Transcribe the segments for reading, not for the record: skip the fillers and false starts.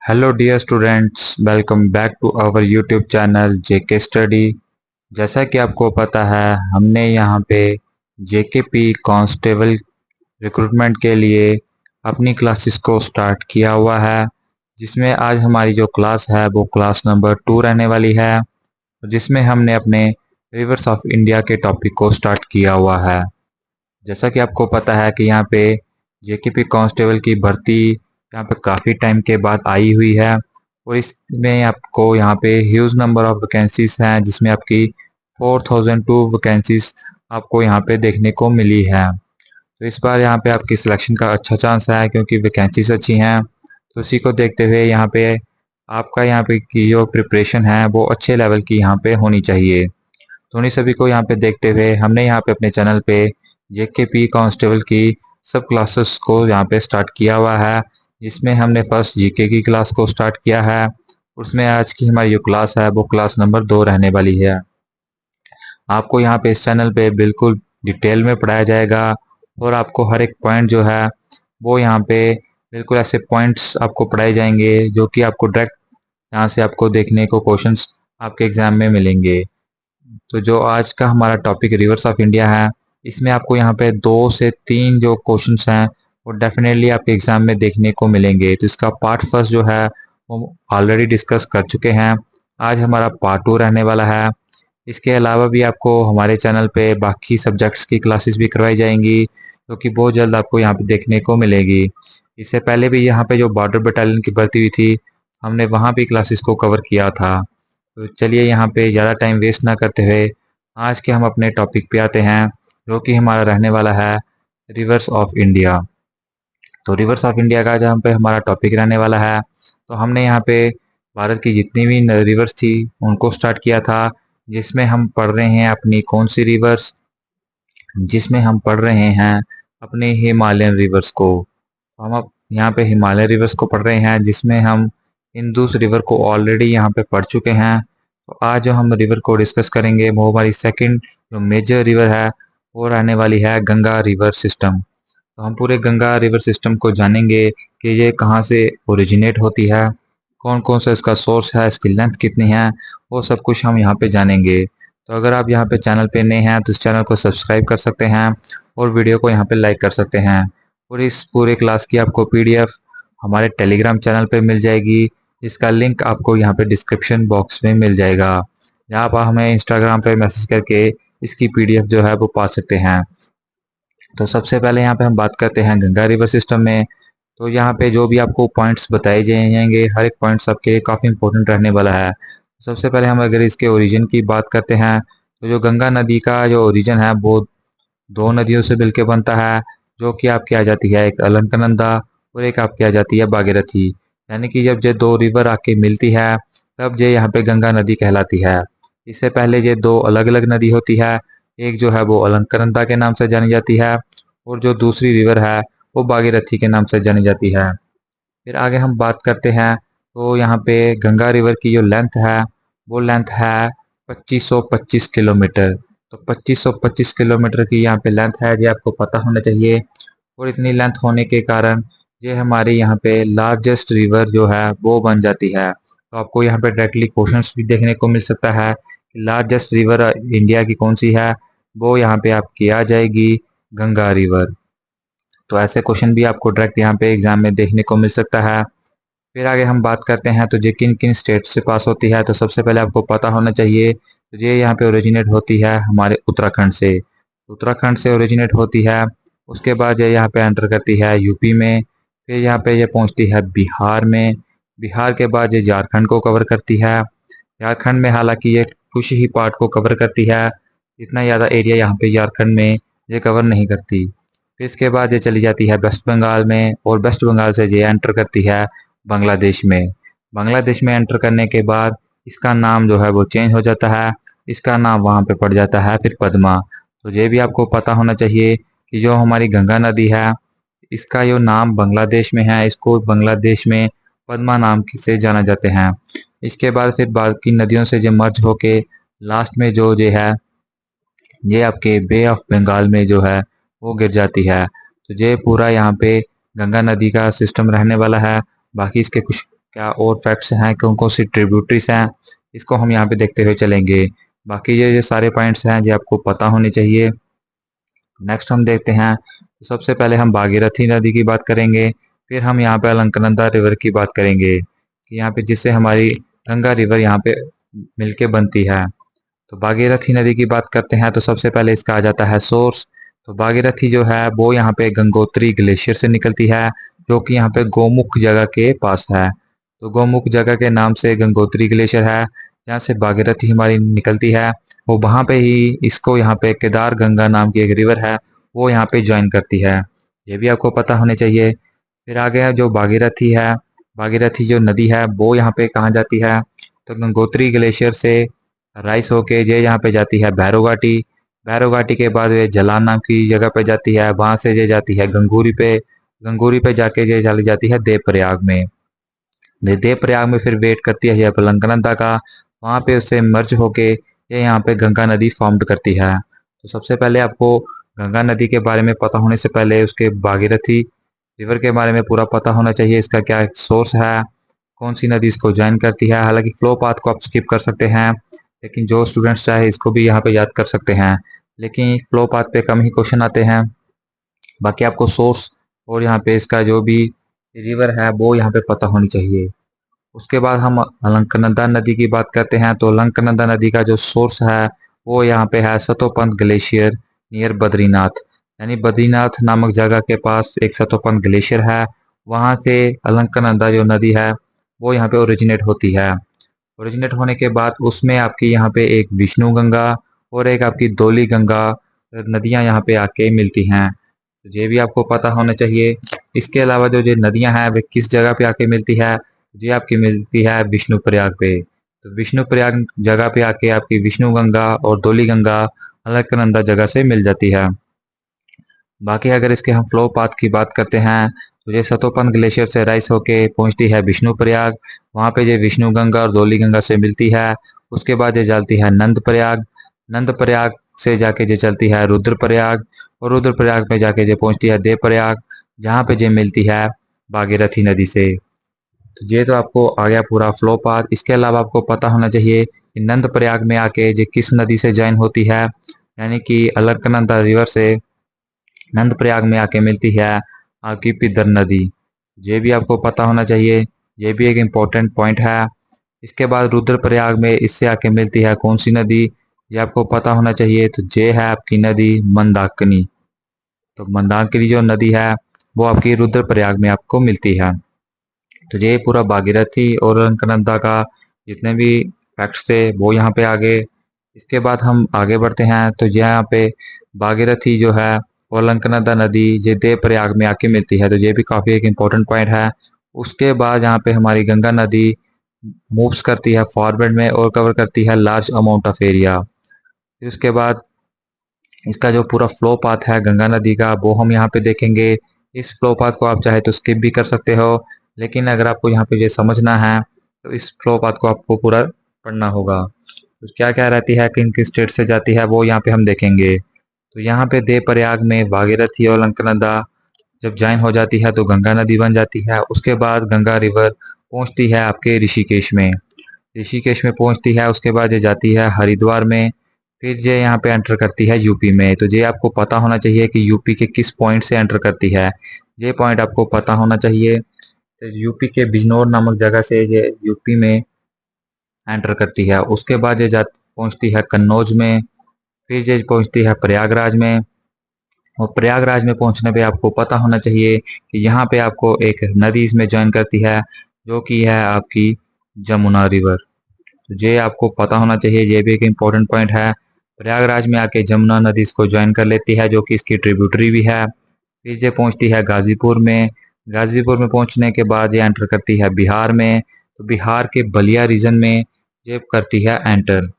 Hello dear students, welcome back to our YouTube channel JK study. जैसा कि आपको पता है, हमने यहाँ पे जेकेपी कांस्टेबल रिक्रूटमेंट के लिए अपनी क्लासेस को स्टार्ट किया हुआ है, जिसमें आज हमारी जो क्लास है वो क्लास नंबर 2 रहने वाली है, जिसमें हमने अपने रिवर्स ऑफ इंडिया के टॉपिक को स्टार्ट किया हुआ है। जैसा कि आपको पता है कि यहाँ पे जेकेपी कांस्टेबल की भर्ती यहाँ पे काफ़ी टाइम के बाद आई हुई है, और इसमें आपको यहाँ पे ह्यूज नंबर ऑफ वैकेंसीज हैं, जिसमें आपकी 4002 वैकेंसीज आपको यहाँ पे देखने को मिली है। तो इस बार यहाँ पे आपकी सिलेक्शन का अच्छा चांस है, क्योंकि वैकेंसीज अच्छी हैं। तो इसी को देखते हुए यहाँ पे आपका यहाँ पे की जो प्रिपरेशन है वो अच्छे लेवल की यहाँ पे होनी चाहिए। तो उन्हीं सभी को यहाँ पे देखते हुए हमने यहाँ पे अपने चैनल पे जेकेपी कांस्टेबल की सब क्लासेस को यहाँ पे स्टार्ट किया हुआ है, जिसमें हमने फर्स्ट जीके की क्लास को स्टार्ट किया है। उसमें आज की हमारी जो क्लास है वो क्लास नंबर 2 रहने वाली है। आपको यहाँ पे इस चैनल पे बिल्कुल डिटेल में पढ़ाया जाएगा, और आपको हर एक पॉइंट जो है वो यहाँ पे बिल्कुल ऐसे पॉइंट्स आपको पढ़ाए जाएंगे जो कि आपको डायरेक्ट यहाँ से आपको देखने को क्वेश्चंस आपके एग्जाम में मिलेंगे। तो जो आज का हमारा टॉपिक रिवर्स ऑफ इंडिया है, इसमें आपको यहाँ पे 2 से 3 जो क्वेश्चंस हैं वो डेफिनेटली आपके एग्जाम में देखने को मिलेंगे। तो इसका पार्ट फर्स्ट जो है वो ऑलरेडी डिस्कस कर चुके हैं। आज हमारा पार्ट 2 रहने वाला है। इसके अलावा भी आपको हमारे चैनल पे बाकी सब्जेक्ट्स की क्लासेस भी करवाई जाएंगी, जो कि बहुत जल्द आपको यहाँ पे देखने को मिलेगी। इससे पहले भी यहाँ पे जो बॉर्डर बटालियन की भर्ती हुई थी, हमने वहाँ भी क्लासेस को कवर किया था। तो चलिए यहाँ पे ज़्यादा टाइम वेस्ट ना करते हुए आज के हम अपने टॉपिक पे आते हैं, जो कि हमारा रहने वाला है रिवर्स ऑफ इंडिया। तो रिवर्स ऑफ इंडिया का जहाँ पे हमारा टॉपिक रहने वाला है, तो हमने यहाँ पे भारत की जितनी भी रिवर्स थी उनको स्टार्ट किया था, जिसमें हम पढ़ रहे हैं अपनी कौन सी रिवर्स, जिसमें हम पढ़ रहे हैं अपने हिमालयन रिवर्स को। तो हम अब यहाँ पे हिमालयन रिवर्स को पढ़ रहे हैं, जिसमें हम इंदुस रिवर को ऑलरेडी यहाँ पे पढ़ चुके हैं। तो आज जो हम रिवर को डिस्कस करेंगे वो हमारी सेकंड जो मेजर रिवर है वो रहने वाली है गंगा रिवर सिस्टम। तो हम पूरे गंगा रिवर सिस्टम को जानेंगे कि ये कहाँ से ओरिजिनेट होती है, कौन कौन सा इसका सोर्स है, इसकी लेंथ कितनी है, वो सब कुछ हम यहाँ पे जानेंगे। तो अगर आप यहाँ पे चैनल पे नए हैं तो इस चैनल को सब्सक्राइब कर सकते हैं, और वीडियो को यहाँ पे लाइक कर सकते हैं। और इस पूरे क्लास की आपको पीडीएफ हमारे टेलीग्राम चैनल पे मिल जाएगी, जिसका लिंक आपको यहाँ पे डिस्क्रिप्शन बॉक्स में मिल जाएगा। यहाँ आप हमें इंस्टाग्राम पे मैसेज करके इसकी पीडीएफ जो है वो पा सकते हैं। तो सबसे पहले यहाँ पे हम बात करते हैं गंगा रिवर सिस्टम में। तो यहाँ पे जो भी आपको पॉइंट्स बताए जाएंगे, हर एक पॉइंट्स आपके लिए काफ़ी इंपॉर्टेंट रहने वाला है। सबसे पहले हम अगर इसके ओरिजिन की बात करते हैं, तो जो गंगा नदी का जो ओरिजिन है वो 2 नदियों से मिलकर बनता है, जो कि आपकी आ जाती है एक अलकनंदा, और एक आपकी आ जाती है भागीरथी। यानी कि जब ये 2 रिवर आके मिलती है तब ये यहाँ पे गंगा नदी कहलाती है। इससे पहले ये 2 अलग अलग नदी होती है। एक जो है वो अलकनंदा के नाम से जानी जाती है, और जो दूसरी रिवर है वो भागीरथी के नाम से जानी जाती है। फिर आगे हम बात करते हैं, तो यहाँ पे गंगा रिवर की जो लेंथ है वो लेंथ है 2525 किलोमीटर। तो 2525 किलोमीटर की यहाँ पे लेंथ है, ये आपको पता होना चाहिए। और इतनी लेंथ होने के कारण ये हमारे यहाँ पे लार्जेस्ट रिवर जो है वो बन जाती है। तो आपको यहाँ पे डायरेक्टली क्वेश्चंस भी देखने को मिल सकता है कि लार्जेस्ट रिवर इंडिया की कौन सी है, वो यहाँ पे आपकी आ जाएगी गंगा रिवर। तो ऐसे क्वेश्चन भी आपको डायरेक्ट यहाँ पे एग्जाम में देखने को मिल सकता है। फिर आगे हम बात करते हैं, तो ये किन किन स्टेट से पास होती है। तो सबसे पहले आपको पता होना चाहिए, तो ये यहाँ पे ओरिजिनेट होती है हमारे उत्तराखंड से। उत्तराखंड से ओरिजिनेट होती है। उसके बाद ये यहाँ पे एंटर करती है यूपी में। फिर यहाँ पे ये पहुँचती है बिहार में। बिहार के बाद ये झारखंड को कवर करती है। झारखंड में हालांकि ये कुछ ही पार्ट को कवर करती है, इतना ज़्यादा एरिया यहाँ पे झारखंड में ये कवर नहीं करती। फिर इसके बाद ये चली जाती है वेस्ट बंगाल में, और वेस्ट बंगाल से ये एंटर करती है बांग्लादेश में। बांग्लादेश में एंटर करने के बाद इसका नाम जो है वो चेंज हो जाता है, इसका नाम वहाँ पे पड़ जाता है फिर पद्मा। तो ये भी आपको पता होना चाहिए कि जो हमारी गंगा नदी है, इसका जो नाम बांग्लादेश में है, इसको बांग्लादेश में पद्मा नाम से जाना जाते हैं। इसके बाद फिर बाकी नदियों से जो मर्ज होके लास्ट में जो ये है, ये आपके बे ऑफ बंगाल में जो है वो गिर जाती है। तो ये पूरा यहाँ पे गंगा नदी का सिस्टम रहने वाला है। बाकी इसके कुछ क्या और फैक्ट्स हैं, कौन कौन सी ट्रिब्यूटरीज हैं, इसको हम यहाँ पे देखते हुए चलेंगे। बाकी ये सारे पॉइंट्स हैं जो आपको पता होने चाहिए। नेक्स्ट हम देखते हैं, तो सबसे पहले हम भागीरथी नदी की बात करेंगे, फिर हम यहाँ पे अलकनंदा रिवर की बात करेंगे कि यहाँ पे जिससे हमारी गंगा रिवर यहाँ पे मिलके बनती है। तो भागीरथी नदी की बात करते हैं तो सबसे पहले इसका आ जाता है सोर्स। तो भागीरथी जो है वो यहाँ पे गंगोत्री ग्लेशियर से निकलती है, जो कि यहाँ पे गोमुख जगह के पास है। तो गोमुख जगह के नाम से गंगोत्री ग्लेशियर है, जहाँ से भागीरथी हमारी निकलती है। वो वहाँ पे ही इसको यहाँ पे केदार गंगा नाम की एक रिवर है, वो यहाँ पे ज्वाइन करती है। ये भी आपको पता होने चाहिए। फिर आगे है जो भागीरथी है, भागीरथी जो नदी है वो यहाँ पे कहाँ जाती है, तो गंगोत्री ग्लेशियर से राइस होके ये यहाँ पे जाती है भैरो घाटी। भैरो घाटी के बाद ये जलान नाम की जगह पे जाती है, वहां से ये जाती है गंगूरी पे। गंगूरी पे जाके ये चली जाती है देवप्रयाग में। देवप्रयाग में फिर वेट करती है ये अलकनंदा का, वहां पे उससे मर्ज होके ये यहाँ पे गंगा नदी फॉर्म्ड करती है। तो सबसे पहले आपको गंगा नदी के बारे में पता होने से पहले उसके भागीरथी रिवर के बारे में पूरा पता होना चाहिए, इसका क्या सोर्स है, कौन सी नदी इसको ज्वाइन करती है। हालांकि फ्लो पाथ को आप स्किप कर सकते हैं, लेकिन जो स्टूडेंट्स चाहे इसको भी यहाँ पे याद कर सकते हैं, लेकिन फ्लो पाथ पे कम ही क्वेश्चन आते हैं। बाकी आपको सोर्स और यहाँ पे इसका जो भी रिवर है वो यहाँ पे पता होनी चाहिए। उसके बाद हम अलकनंदा नदी की बात करते हैं। तो अलकनंदा नदी का जो सोर्स है वो यहाँ पे है सतोपंथ ग्लेशियर नियर बद्रीनाथ, यानी बद्रीनाथ नामक जगह के पास एक सतोपंथ ग्लेशियर है। वहां से अलकनंदा जो नदी है वो यहाँ पे ओरिजिनेट होती है। ओरिजिनेट होने के बाद उसमें आपकी यहाँ पे एक विष्णु गंगा और एक आपकी धौली गंगा नदियां यहाँ पे आके मिलती हैं। तो ये भी आपको पता होना चाहिए। इसके अलावा जो ये नदियां हैं वे किस जगह पे आके मिलती है, ये आपकी मिलती है विष्णु प्रयाग पे। तो विष्णु प्रयाग जगह पे आके आपकी विष्णु गंगा और धौली गंगा अलकनंदा जगह से मिल जाती है। बाकी अगर इसके हम फ्लो पाथ की बात करते हैं तो ये सतोपन ग्लेशियर से राइस होके पहुंचती है विष्णु प्रयाग। वहाँ पे ये विष्णु गंगा और धौली गंगा से मिलती है। उसके बाद ये चलती है नंद प्रयाग। नंद प्रयाग से जाके ये चलती है रुद्र प्रयाग, और रुद्र प्रयाग में जाके ये पहुंचती है देव प्रयाग, जहाँ पे ये मिलती है भागीरथी नदी से। तो ये तो आपको आ गया पूरा फ्लो पाथ। इसके अलावा आपको पता होना चाहिए कि नंद प्रयाग में आके ये किस नदी से ज्वाइन होती है, यानी कि अलकनंदा रिवर से नंद प्रयाग में आके मिलती है आपकी पिदर नदी। ये भी आपको पता होना चाहिए, ये भी एक इम्पोर्टेंट पॉइंट है। इसके बाद रुद्रप्रयाग में इससे आके मिलती है कौन सी नदी, ये आपको पता होना चाहिए। तो ये है आपकी नदी मंदाकिनी। तो मंदाकिनी जो नदी है वो आपकी रुद्रप्रयाग में आपको मिलती है। तो ये पूरा भागीरथी और अलकनंदा का जितने भी फैक्ट्स थे वो यहाँ पे आ गए। इसके बाद हम आगे बढ़ते हैं तो यहाँ पे भागीरथी जो है और अलकनंदा नदी ये देव प्रयाग में आके मिलती है, तो ये भी काफ़ी एक इम्पोर्टेंट पॉइंट है। उसके बाद यहाँ पे हमारी गंगा नदी मूव्स करती है फॉरवर्ड में और कवर करती है लार्ज अमाउंट ऑफ एरिया। फिर उसके बाद इसका जो पूरा फ्लो पाथ है गंगा नदी का वो हम यहाँ पे देखेंगे। इस फ्लो पाथ को आप चाहे तो स्किप भी कर सकते हो, लेकिन अगर आपको यहाँ पे ये समझना है तो इस फ्लो पाथ को आपको पूरा पढ़ना होगा। तो क्या क्या रहती है, किन किन स्टेट से जाती है, वो यहाँ पे हम देखेंगे। तो यहाँ पे देव प्रयाग में भागीरथी और अलकनंदा जब ज्वाइन हो जाती है तो गंगा नदी बन जाती है। उसके बाद गंगा रिवर पहुँचती है आपके ऋषिकेश में। ऋषिकेश में पहुंचती है, उसके बाद ये जाती है हरिद्वार में, फिर ये यहाँ पे एंटर करती है यूपी में। तो ये आपको पता होना चाहिए कि यूपी के किस पॉइंट से एंटर करती है, ये पॉइंट आपको पता होना चाहिए। तो यूपी के बिजनौर नामक जगह से ये यूपी में एंटर करती है। उसके बाद ये जा पहुंचती है कन्नौज में, फिर ये पहुंचती है प्रयागराज में। और प्रयागराज में पहुंचने पे आपको पता होना चाहिए कि यहाँ पे आपको एक नदी इसमें ज्वाइन करती है, जो कि है आपकी जमुना रिवर। तो ये आपको पता होना चाहिए, ये भी एक इम्पोर्टेंट पॉइंट है। प्रयागराज में आके जमुना नदी इसको ज्वाइन कर लेती है, जो कि इसकी ट्रिब्यूटरी भी है। फिर ये पहुंचती है गाजीपुर में। गाजीपुर में पहुंचने के बाद ये एंटर करती है बिहार में। तो बिहार के बलिया रीजन में ये करती है एंटर।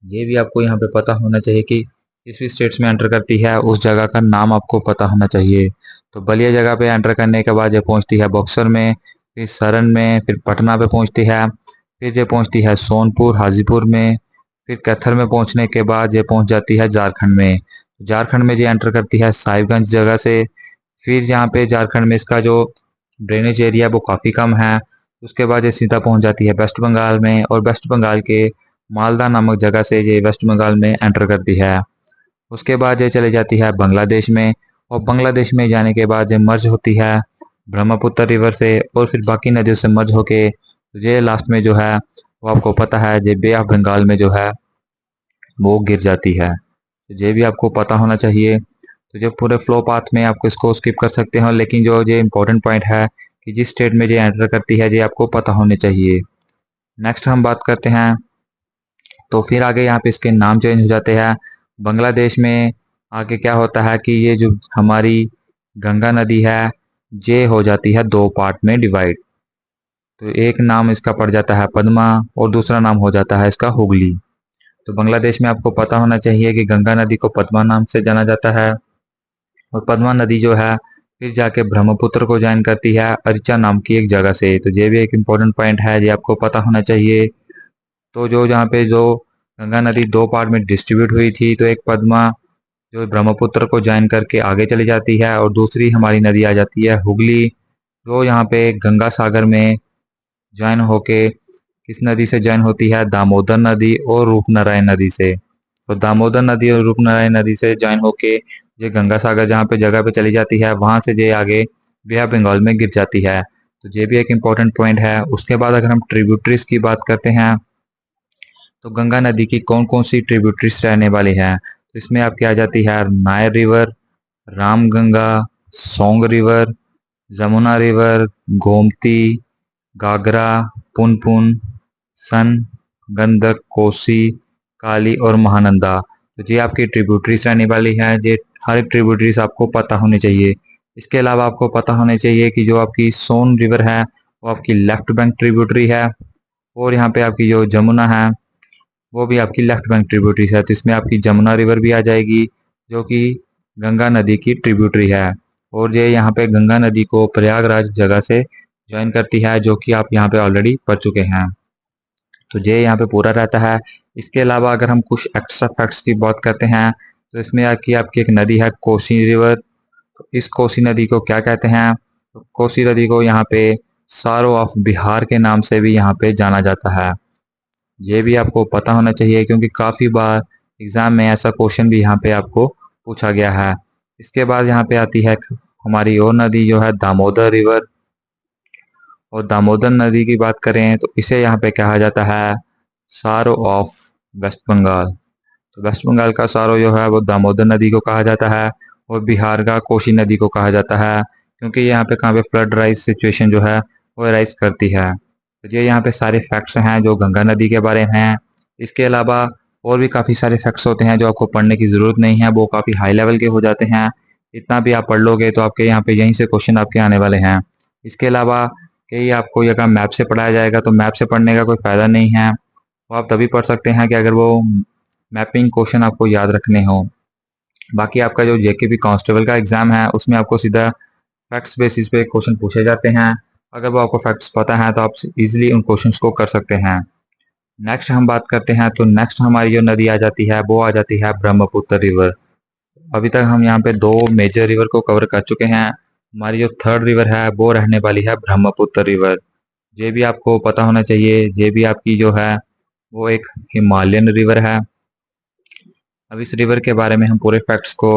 ये भी आपको यहाँ पे पता होना चाहिए कि किस भी स्टेट्स में एंटर करती है उस जगह का नाम आपको पता होना चाहिए। तो बलिया जगह पे एंटर करने के बाद ये पहुंचती है बक्सर में, फिर सरन में, फिर पटना पे पहुंचती है, फिर ये पहुंचती है सोनपुर हाजीपुर में, फिर कैथर में पहुंचने के बाद ये पहुंच जाती है झारखंड में। झारखंड में ये एंटर करती है साहिबगंज जगह से। फिर यहाँ पे झारखंड में इसका जो ड्रेनेज एरिया वो काफ़ी कम है, उसके बाद ये सीधा पहुंच जाती है वेस्ट बंगाल में, और वेस्ट बंगाल के मालदा नामक जगह से ये वेस्ट बंगाल में एंटर करती है। उसके बाद ये चली जाती है बांग्लादेश में, और बांग्लादेश में जाने के बाद ये मर्ज होती है ब्रह्मपुत्र रिवर से, और फिर बाकी नदियों से मर्ज होके ये लास्ट में जो है वो आपको पता है ये बे ऑफ बंगाल में जो है वो गिर जाती है। तो ये भी आपको पता होना चाहिए। तो जो पूरे फ्लो पाथ में आपको इसको स्किप कर सकते हो, लेकिन जो ये इंपॉर्टेंट पॉइंट है कि जिस स्टेट में ये एंटर करती है ये आपको पता होने चाहिए। नेक्स्ट हम बात करते हैं, तो फिर आगे यहाँ पे इसके नाम चेंज हो जाते हैं। बांग्लादेश में आगे क्या होता है कि ये जो हमारी गंगा नदी है ये हो जाती है दो पार्ट में डिवाइड। तो एक नाम इसका पड़ जाता है पद्मा, और दूसरा नाम हो जाता है इसका हुगली। तो बांग्लादेश में आपको पता होना चाहिए कि गंगा नदी को पद्मा नाम से जाना जाता है, और पद्मा नदी जो है फिर जाके ब्रह्मपुत्र को ज्वाइन करती है अरिचा नाम की एक जगह से। तो ये भी एक इम्पोर्टेंट पॉइंट है, ये आपको पता होना चाहिए। तो जो जहाँ पे जो गंगा नदी दो पार्ट में डिस्ट्रीब्यूट हुई थी, तो एक पद्मा जो ब्रह्मपुत्र को ज्वाइन करके आगे चली जाती है, और दूसरी हमारी नदी आ जाती है हुगली, जो यहाँ पे गंगा सागर में ज्वाइन होके किस नदी से ज्वाइन होती है, दामोदर नदी और रूपनारायण नदी से। तो दामोदर नदी और रूपनारायण नदी से ज्वाइन होके ये गंगा सागर जहाँ पे जगह पे चली जाती है, वहां से ये आगे बे ऑफ बंगाल में गिर जाती है। तो ये भी एक इम्पोर्टेंट पॉइंट है। उसके बाद अगर हम ट्रिब्यूटरीज की बात करते हैं, तो गंगा नदी की कौन कौन सी ट्रिब्यूटरीज रहने वाली हैं, तो इसमें आपकी आ जाती है Nayar river, Ramganga, Song river, Jamuna river, Gomti, Ghaghara, Punpun, Son, Gandak, Kosi, Kali और महानंदा। तो ये आपकी ट्रिब्यूटरीज रहने वाली हैं। ये हर एक ट्रिब्यूटरीज आपको पता होनी चाहिए। इसके अलावा आपको पता होना चाहिए कि जो आपकी सोन रिवर है वो आपकी लेफ्ट बैंक ट्रिब्यूटरी है, और यहाँ पे आपकी जो जमुना है वो भी आपकी लेफ्ट बैंक ट्रिब्यूटरी है। तो इसमें आपकी जमुना रिवर भी आ जाएगी जो कि गंगा नदी की ट्रिब्यूटरी है, और ये यहाँ पे गंगा नदी को प्रयागराज जगह से ज्वाइन करती है, जो कि आप यहाँ पे ऑलरेडी पढ़ चुके हैं। तो ये यहाँ पे पूरा रहता है। इसके अलावा अगर हम कुछ एक्स्ट्रा फैक्ट्स की बात करते हैं, तो इसमें आपकी एक नदी है कोसी रिवर। तो इस कोसी नदी को क्या कहते हैं, तो कोसी नदी को यहाँ पे सारो ऑफ बिहार के नाम से भी यहाँ पे जाना जाता है। ये भी आपको पता होना चाहिए, क्योंकि काफ़ी बार एग्ज़ाम में ऐसा क्वेश्चन भी यहाँ पे आपको पूछा गया है। इसके बाद यहाँ पे आती है हमारी और नदी जो है दामोदर रिवर, और दामोदर नदी की बात करें तो इसे यहाँ पे कहा जाता है सारो ऑफ वेस्ट बंगाल। तो वेस्ट बंगाल का सारो जो है वो दामोदर नदी को कहा जाता है, और बिहार का कोसी नदी को कहा जाता है, क्योंकि यहाँ पे कहाँ पे फ्लड राइज सिचुएशन जो है वो राइज करती है। तो ये यहाँ पे सारे फैक्ट्स हैं जो गंगा नदी के बारे में हैं। इसके अलावा और भी काफ़ी सारे फैक्ट्स होते हैं जो आपको पढ़ने की ज़रूरत नहीं है, वो काफ़ी हाई लेवल के हो जाते हैं। इतना भी आप पढ़ लोगे तो आपके यहाँ पे यहीं से क्वेश्चन आपके आने वाले हैं। इसके अलावा कहीं आपको अगर मैप से पढ़ाया जाएगा तो मैप से पढ़ने का कोई फ़ायदा नहीं है। वो आप तभी पढ़ सकते हैं कि अगर वो मैपिंग क्वेश्चन आपको याद रखने हो। बाकी आपका जो जेकेपी कांस्टेबल का एग्ज़ाम है उसमें आपको सीधा फैक्ट्स बेसिस पे क्वेश्चन पूछे जाते हैं। अगर वो आपको फैक्ट्स पता है तो आप इजीली उन क्वेश्चंस को कर सकते हैं। नेक्स्ट हम बात करते हैं, तो नेक्स्ट हमारी जो नदी आ जाती है वो आ जाती है ब्रह्मपुत्र रिवर। अभी तक हम यहाँ पे दो मेजर रिवर को कवर कर चुके हैं। हमारी जो थर्ड रिवर है वो रहने वाली है ब्रह्मपुत्र रिवर। ये भी आपको पता होना चाहिए, ये भी आपकी जो है वो एक हिमालयन रिवर है। अब इस रिवर के बारे में हम पूरे फैक्ट्स को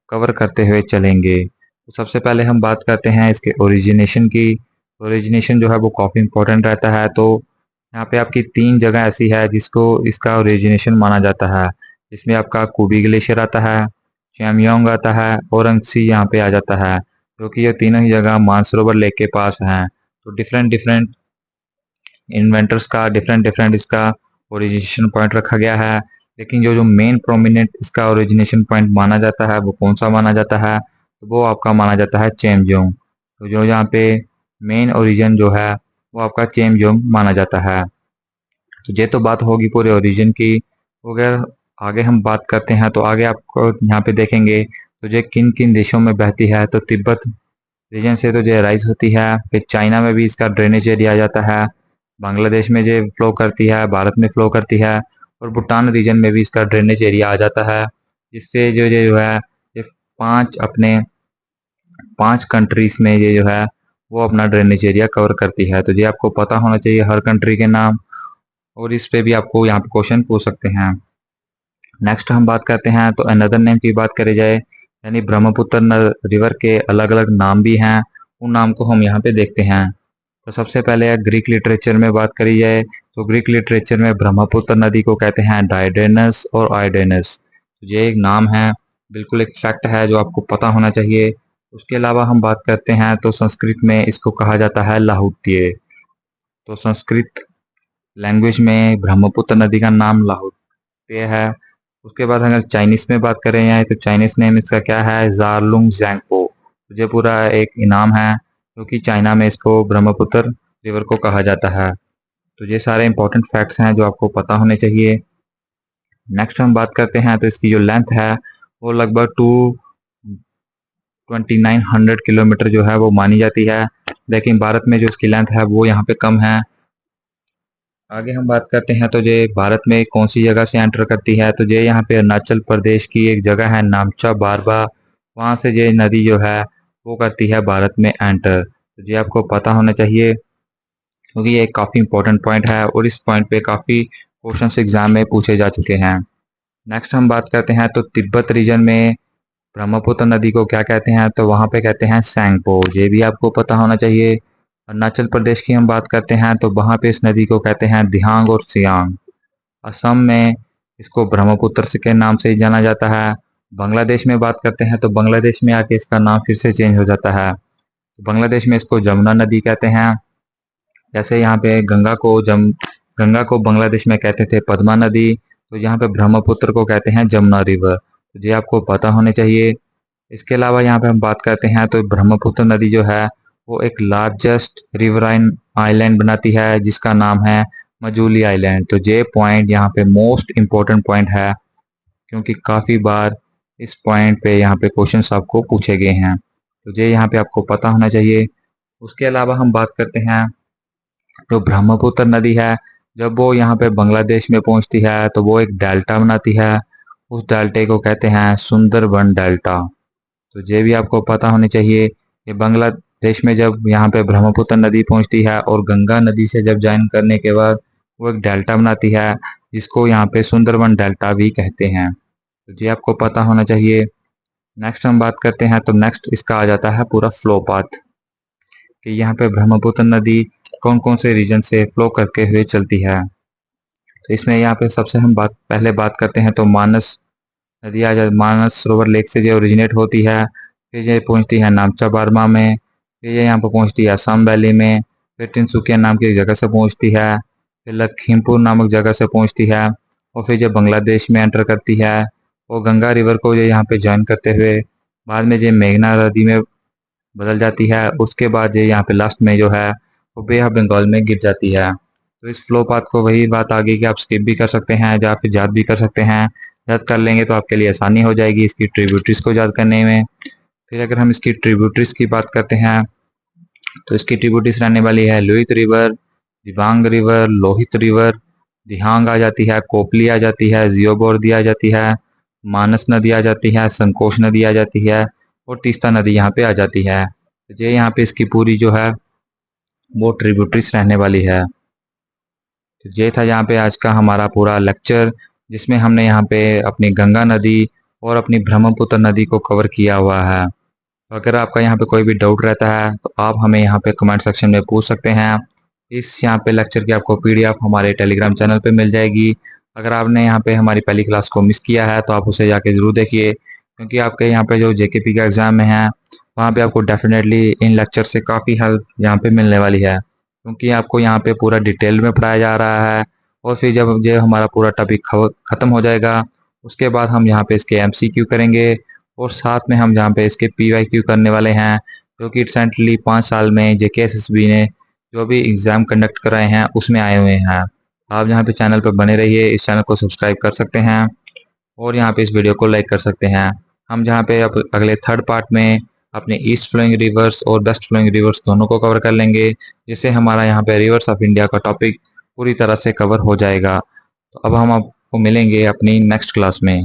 कवर करते हुए चलेंगे। तो सबसे पहले हम बात करते हैं इसके ओरिजिनेशन की। ओरिजिनेशन जो है वो काफ़ी इंपॉर्टेंट रहता है। तो यहाँ पे आपकी तीन जगह ऐसी है जिसको इसका ओरिजिनेशन माना जाता है। इसमें आपका कुबी ग्लेशियर आता है, चैमयोंग आता है, और अंगसी यहाँ पे आ जाता है, जो कि ये तीनों ही जगह मानसरोवर लेक के पास हैं। तो डिफरेंट डिफरेंट इन्वेंटर्स का डिफरेंट डिफरेंट इसका ओरिजिनेशन पॉइंट रखा गया है, लेकिन जो जो मेन प्रोमिनेंट इसका ओरिजिनेशन पॉइंट माना जाता है वो कौन सा माना जाता है, तो वो आपका माना जाता है चेमजोंग। तो जो यहाँ पे मेन ओरिजिन जो है वो आपका चेमजोंग माना जाता है। तो ये तो बात होगी पूरे ओरिजिन की। अगर आगे हम बात करते हैं तो आगे आपको यहाँ पे देखेंगे तो ये किन किन देशों में बहती है, तो तिब्बत रीजन से तो ये राइज होती है, फिर चाइना में भी इसका ड्रेनेज एरिया आ जाता है, बांग्लादेश में ये फ्लो करती है, भारत में फ्लो करती है, और भूटान रीजन में भी इसका ड्रेनेज एरिया आ जाता है। जिससे जो ये जो है ये पांच अपने 5 कंट्रीज में ये जो है वो अपना ड्रेनेज एरिया कवर करती है। तो ये आपको पता होना चाहिए हर कंट्री के नाम, और इस पे भी आपको यहाँ पे क्वेश्चन पूछ सकते हैं। नेक्स्ट हम बात करते हैं तो अनदर नेम की बात करी जाए, यानी ब्रह्मपुत्र रिवर के अलग अलग नाम भी हैं, उन नाम को हम यहाँ पे देखते हैं। तो सबसे पहले ग्रीक लिटरेचर में बात करी जाए तो ग्रीक लिटरेचर में ब्रह्मपुत्र नदी को कहते हैं डाइडेनस और आइडेनस। ये एक नाम है, बिल्कुल एक फैक्ट है जो आपको पता होना चाहिए। उसके अलावा हम बात करते हैं तो संस्कृत में इसको कहा जाता है लाहुत्य। तो संस्कृत लैंग्वेज में ब्रह्मपुत्र नदी का नाम लाहुत्य है। उसके बाद अगर चाइनीस में बात करें यहाँ तो चाइनीस नेम इसका क्या है, जारलुंग जैंगपो। ये पूरा एक इनाम है क्योंकि चाइना में इसको ब्रह्मपुत्र रिवर को कहा जाता है। तो ये सारे इंपॉर्टेंट फैक्ट्स हैं जो आपको पता होने चाहिए। नेक्स्ट हम बात करते हैं तो इसकी जो लेंथ है वो लगभग 2900 किलोमीटर जो है वो मानी जाती है, लेकिन भारत में जो इसकी लेंथ है वो यहाँ पे कम है। आगे हम बात करते हैं तो ये भारत में कौन सी जगह से एंटर करती है, तो ये यहाँ पे अरुणाचल प्रदेश की एक जगह है नामचा बारबा, वहाँ से ये नदी जो है वो करती है भारत में एंटर। तो ये आपको पता होना चाहिए क्योंकि ये एक काफ़ी इंपॉर्टेंट पॉइंट है और इस पॉइंट पे काफ़ी क्वेश्चन एग्जाम में पूछे जा चुके हैं। नेक्स्ट हम बात करते हैं तो तिब्बत रीजन में ब्रह्मपुत्र नदी को क्या कहते हैं, तो वहाँ पे कहते हैं सैंगपो। ये भी आपको पता होना चाहिए। अरुणाचल प्रदेश की हम बात करते हैं तो वहाँ पे इस नदी को कहते हैं दिहांग और सियांग। असम में इसको ब्रह्मपुत्र से के नाम से ही जाना जाता है। बांग्लादेश में बात करते हैं तो बांग्लादेश में आके इसका नाम फिर से चेंज हो जाता है, तो बांग्लादेश में इसको जमुना नदी कहते हैं। जैसे यहाँ पे गंगा को बांग्लादेश में कहते थे पद्मा नदी, तो यहाँ पे ब्रह्मपुत्र को कहते हैं जमुना रिवर। तो ये आपको पता होने चाहिए। इसके अलावा यहाँ पे हम बात करते हैं तो ब्रह्मपुत्र नदी जो है वो एक लार्जेस्ट रिवराइन आइलैंड बनाती है जिसका नाम है मजूली आइलैंड। तो ये पॉइंट यहाँ पे मोस्ट इम्पोर्टेंट पॉइंट है क्योंकि काफ़ी बार इस पॉइंट पे यहाँ पे क्वेश्चंस आपको पूछे गए हैं, तो ये यहाँ पे आपको पता होना चाहिए। उसके अलावा हम बात करते हैं तो ब्रह्मपुत्र नदी है, जब वो यहाँ पे बांग्लादेश में पहुँचती है तो वो एक डेल्टा बनाती है, उस डेल्टे को कहते हैं सुंदरबन डेल्टा। तो ये भी आपको पता होनी चाहिए कि बांग्लादेश में जब यहाँ पे ब्रह्मपुत्र नदी पहुँचती है और गंगा नदी से जब ज्वाइन करने के बाद वो एक डेल्टा बनाती है जिसको यहाँ पे सुंदरबन डेल्टा भी कहते हैं। तो ये आपको पता होना चाहिए। नेक्स्ट हम बात करते हैं तो नेक्स्ट इसका आ जाता है पूरा फ्लो पाथ कि यहाँ पे ब्रह्मपुत्र नदी कौन कौन से रीजन से फ्लो करके हुए चलती है। तो इसमें यहाँ पे सबसे हम पहले बात करते हैं तो मानस नदी आ जाती, मानस सरोवर लेक से जो ओरिजिनेट होती है, फिर ये पहुँचती है नामचा बारमा में, फिर ये यहाँ पर पहुँचती है असम वैली में, फिर तिनसुकिया नाम की एक जगह से पहुँचती है, फिर लखीमपुर नामक जगह से पहुँचती है, और फिर ये बांग्लादेश में एंटर करती है और गंगा रिवर को ये यहाँ पे ज्वाइन करते हुए बाद में ये मेघना नदी में बदल जाती है। उसके बाद ये यहाँ पे लास्ट में जो है वो बे ऑफ बंगाल में गिर जाती है। तो इस फ्लो पाथ को वही बात आ गई कि आप स्किप भी कर सकते हैं या फिर याद भी कर सकते हैं। याद कर लेंगे तो आपके लिए आसानी हो जाएगी इसकी ट्रिब्यूटरीज को याद करने में। फिर अगर हम इसकी ट्रिब्यूटरीज की बात करते हैं तो इसकी ट्रिब्यूटरीज रहने वाली है Lohit river, Dibang river, Lohit river, Dihang आ जाती है, कोपली आ जाती है, जियोबोर्दी आ जाती है, मानस नदी आ जाती है, संकोश नदी आ जाती है और तीस्ता नदी यहाँ पे आ जाती है। तो ये यहाँ पे इसकी पूरी जो है वो ट्रिब्यूटरीज रहने वाली है। तो ये था यहाँ पे आज का हमारा पूरा लेक्चर जिसमें हमने यहाँ पे अपनी गंगा नदी और अपनी ब्रह्मपुत्र नदी को कवर किया हुआ है। तो अगर आपका यहाँ पे कोई भी डाउट रहता है तो आप हमें यहाँ पे कमेंट सेक्शन में पूछ सकते हैं। इस यहाँ पे लेक्चर की आपको पीडीएफ हमारे टेलीग्राम चैनल पे मिल जाएगी। अगर आपने यहाँ पे हमारी पहली क्लास को मिस किया है तो आप उसे जाके ज़रूर देखिए क्योंकि आपके यहाँ पे जो जेकेपी का एग्ज़ाम में है वहाँ पे आपको डेफिनेटली इन लेक्चर से काफ़ी हेल्प यहाँ पे मिलने वाली है क्योंकि आपको यहाँ पे पूरा डिटेल में पढ़ाया जा रहा है। और फिर जब ये हमारा पूरा टॉपिक ख़त्म हो जाएगा उसके बाद हम यहाँ पे इसके एमसीक्यू करेंगे और साथ में हम यहाँ पे इसके पीवाईक्यू करने वाले हैं जो कि रिसेंटली 5 साल में जेकेएसएसबी ने जो भी एग्ज़ाम कंडक्ट कराए हैं उसमें आए हुए हैं। आप यहाँ पे चैनल पर बने रहिए, इस चैनल को सब्सक्राइब कर सकते हैं और यहाँ पे इस वीडियो को लाइक कर सकते हैं। हम जहाँ पे अब अगले थर्ड पार्ट में अपने ईस्ट फ्लोइंग रिवर्स और वेस्ट फ्लोइंग रिवर्स दोनों को कवर कर लेंगे जिससे हमारा यहाँ पे रिवर्स ऑफ इंडिया का टॉपिक पूरी तरह से कवर हो जाएगा। तो अब हम आपको मिलेंगे अपनी नेक्स्ट क्लास में।